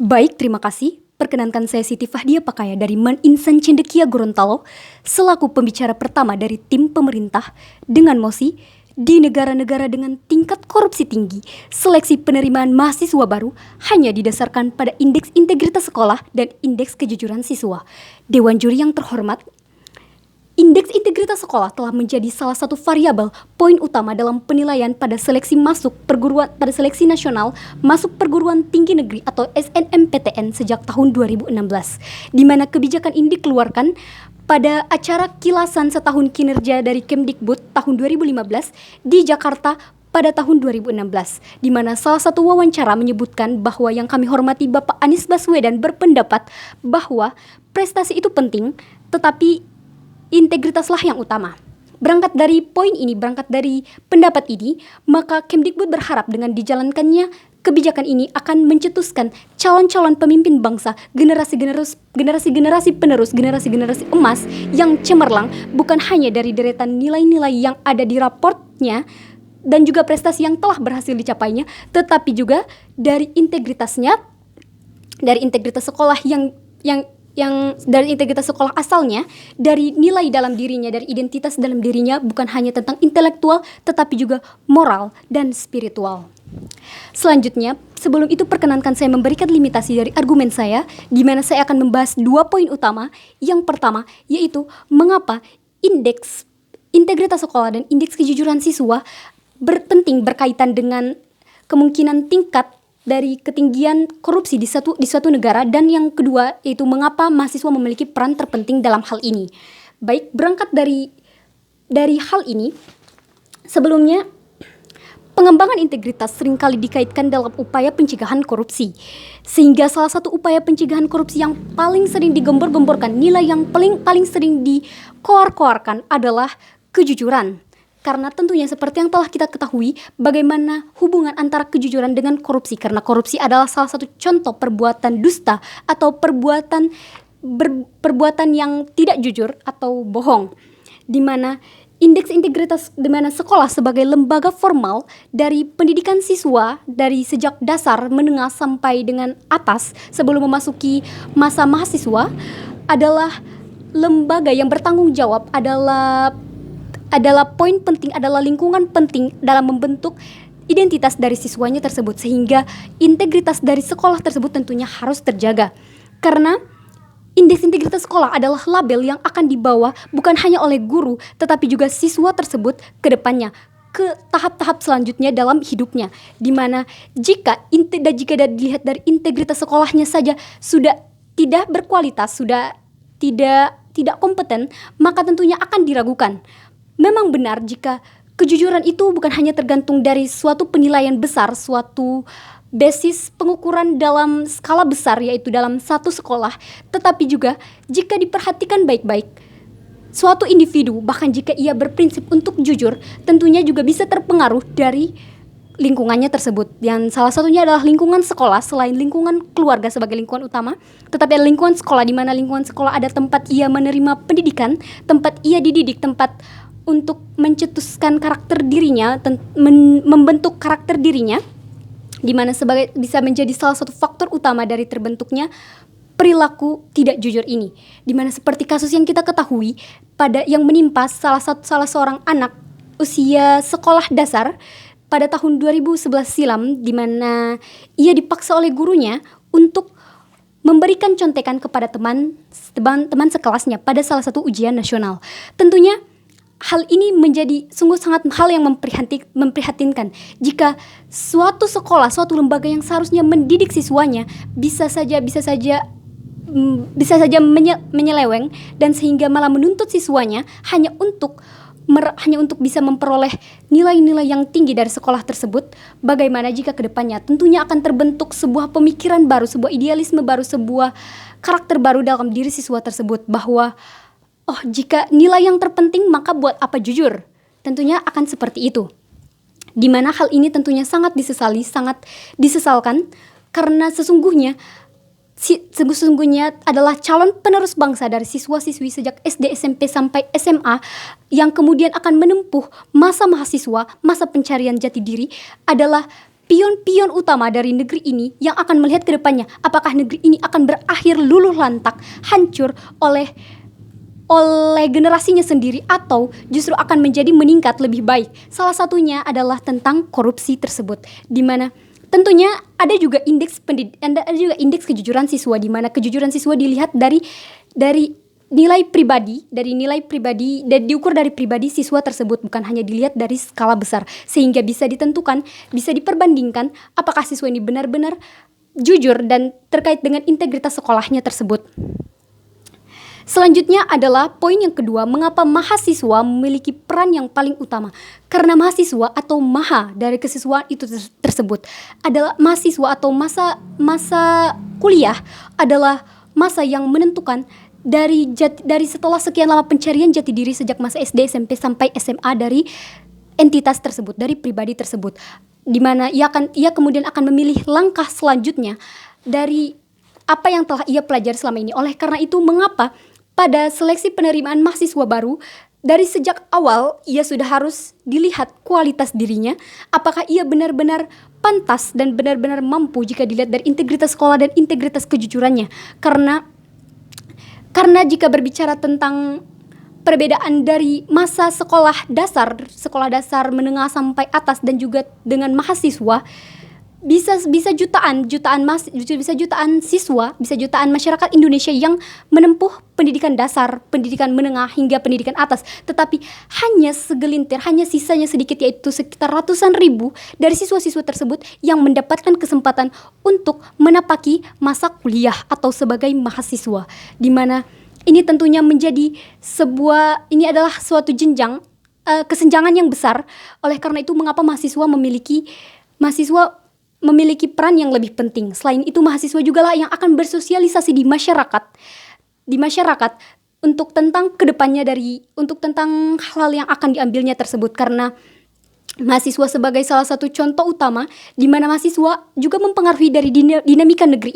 Baik, terima kasih. Perkenankan saya Siti Fahdia Pakaya dari Insan Cendekia Gorontalo selaku pembicara pertama dari tim pemerintah dengan mosi di negara-negara dengan tingkat korupsi tinggi, seleksi penerimaan mahasiswa baru hanya didasarkan pada indeks integritas sekolah dan indeks kejujuran siswa. Dewan juri yang terhormat, indeks integritas sekolah telah menjadi salah satu variabel poin utama dalam penilaian pada seleksi nasional masuk perguruan tinggi negeri atau SNMPTN sejak tahun 2016, di mana kebijakan ini dikeluarkan pada acara kilasan setahun kinerja dari Kemdikbud tahun 2015 di Jakarta pada tahun 2016, di mana salah satu wawancara menyebutkan bahwa yang kami hormati Bapak Anies Baswedan berpendapat bahwa prestasi itu penting, tetapi integritaslah yang utama. Berangkat dari poin ini, berangkat dari pendapat ini, maka Kemdikbud berharap dengan dijalankannya kebijakan ini akan mencetuskan calon-calon pemimpin bangsa, generasi-generasi penerus, generasi-generasi emas yang cemerlang, bukan hanya dari deretan nilai-nilai yang ada di raportnya dan juga prestasi yang telah berhasil dicapainya, tetapi juga dari integritasnya, dari integritas sekolah yang dari integritas sekolah asalnya, dari nilai dalam dirinya, dari identitas dalam dirinya, bukan hanya tentang intelektual, tetapi juga moral dan spiritual. Selanjutnya, sebelum itu perkenankan saya memberikan limitasi dari argumen saya, di mana saya akan membahas 2 poin utama. Yang pertama, yaitu mengapa indeks integritas sekolah dan indeks kejujuran siswa penting berkaitan dengan kemungkinan tingkat dari ketinggian korupsi di suatu negara, dan yang kedua yaitu mengapa mahasiswa memiliki peran terpenting dalam hal ini. Baik, berangkat dari hal ini, sebelumnya pengembangan integritas seringkali dikaitkan dalam upaya pencegahan korupsi, sehingga salah satu upaya pencegahan korupsi yang paling sering digembor-gemborkan, nilai yang paling sering dikoar-koarkan adalah kejujuran. Karena tentunya seperti yang telah kita ketahui bagaimana hubungan antara kejujuran dengan korupsi, karena korupsi adalah salah satu contoh perbuatan dusta atau perbuatan yang tidak jujur atau bohong, di mana indeks integritas, di mana sekolah sebagai lembaga formal dari pendidikan siswa dari sejak dasar, menengah sampai dengan atas sebelum memasuki masa mahasiswa adalah lembaga yang bertanggung jawab, adalah poin penting, adalah lingkungan penting dalam membentuk identitas dari siswanya tersebut, sehingga integritas dari sekolah tersebut tentunya harus terjaga. Karena indeks integritas sekolah adalah label yang akan dibawa bukan hanya oleh guru, tetapi juga siswa tersebut ke depannya, ke tahap-tahap selanjutnya dalam hidupnya, di mana jika dilihat dari integritas sekolahnya saja sudah tidak berkualitas, sudah tidak kompeten, maka tentunya akan diragukan. Memang benar jika kejujuran itu bukan hanya tergantung dari suatu penilaian besar, suatu basis pengukuran dalam skala besar, yaitu dalam satu sekolah, tetapi juga jika diperhatikan baik-baik, suatu individu bahkan jika ia berprinsip untuk jujur, tentunya juga bisa terpengaruh dari lingkungannya tersebut. Yang salah satunya adalah lingkungan sekolah, selain lingkungan keluarga sebagai lingkungan utama, tetapi ada lingkungan sekolah, di mana lingkungan sekolah ada tempat ia menerima pendidikan, tempat ia dididik, tempat untuk mencetuskan karakter dirinya, membentuk karakter dirinya, di mana bisa menjadi salah satu faktor utama dari terbentuknya perilaku tidak jujur ini. Di mana seperti kasus yang kita ketahui pada yang menimpa salah seorang anak usia sekolah dasar pada tahun 2011 silam, di mana ia dipaksa oleh gurunya untuk memberikan contekan kepada teman sekelasnya pada salah satu ujian nasional. Tentunya hal ini menjadi sungguh sangat hal yang memprihatinkan jika suatu sekolah, suatu lembaga yang seharusnya mendidik siswanya bisa saja menyeleweng dan sehingga malah menuntut siswanya hanya untuk bisa memperoleh nilai-nilai yang tinggi dari sekolah tersebut. Bagaimana jika kedepannya tentunya akan terbentuk sebuah pemikiran baru, sebuah idealisme baru, sebuah karakter baru dalam diri siswa tersebut, bahwa jika nilai yang terpenting maka buat apa jujur? Tentunya akan seperti itu. Di mana hal ini tentunya sangat disesalkan, karena sesungguhnya adalah calon penerus bangsa dari siswa-siswi sejak SD, SMP sampai SMA yang kemudian akan menempuh masa mahasiswa, masa pencarian jati diri, adalah pion-pion utama dari negeri ini yang akan melihat ke depannya apakah negeri ini akan berakhir luluh lantak, hancur oleh generasinya sendiri atau justru akan menjadi meningkat lebih baik. Salah satunya adalah tentang korupsi tersebut, di mana tentunya ada juga indeks kejujuran siswa, di mana kejujuran siswa dilihat dari nilai pribadi dan diukur dari pribadi siswa tersebut, bukan hanya dilihat dari skala besar, sehingga bisa ditentukan, bisa diperbandingkan apakah siswa ini benar-benar jujur dan terkait dengan integritas sekolahnya tersebut. Selanjutnya adalah poin yang kedua, mengapa mahasiswa memiliki peran yang paling utama. Karena mahasiswa atau maha dari kesiswaan itu tersebut adalah mahasiswa atau masa kuliah adalah masa yang menentukan dari setelah sekian lama pencarian jati diri sejak masa SD, SMP sampai SMA dari entitas tersebut, dari pribadi tersebut, di mana ia kemudian akan memilih langkah selanjutnya dari apa yang telah ia pelajari selama ini. Oleh karena itu, mengapa pada seleksi penerimaan mahasiswa baru, dari sejak awal ia sudah harus dilihat kualitas dirinya, apakah ia benar-benar pantas dan benar-benar mampu jika dilihat dari integritas sekolah dan integritas kejujurannya. Karena jika berbicara tentang perbedaan dari masa sekolah dasar menengah sampai atas dan juga dengan mahasiswa, bisa jutaan siswa, bisa jutaan masyarakat Indonesia yang menempuh pendidikan dasar, pendidikan menengah hingga pendidikan atas, tetapi hanya segelintir, hanya sisanya sedikit, yaitu sekitar ratusan ribu dari siswa-siswa tersebut yang mendapatkan kesempatan untuk menapaki masa kuliah atau sebagai mahasiswa, di mana ini tentunya menjadi ini adalah suatu jenjang kesenjangan yang besar. Oleh karena itu, mengapa mahasiswa memiliki peran yang lebih penting. Selain itu, mahasiswa juga lah yang akan bersosialisasi di masyarakat untuk tentang kedepannya untuk tentang hal yang akan diambilnya tersebut, karena mahasiswa sebagai salah satu contoh utama di mana mahasiswa juga mempengaruhi dari dinamika negeri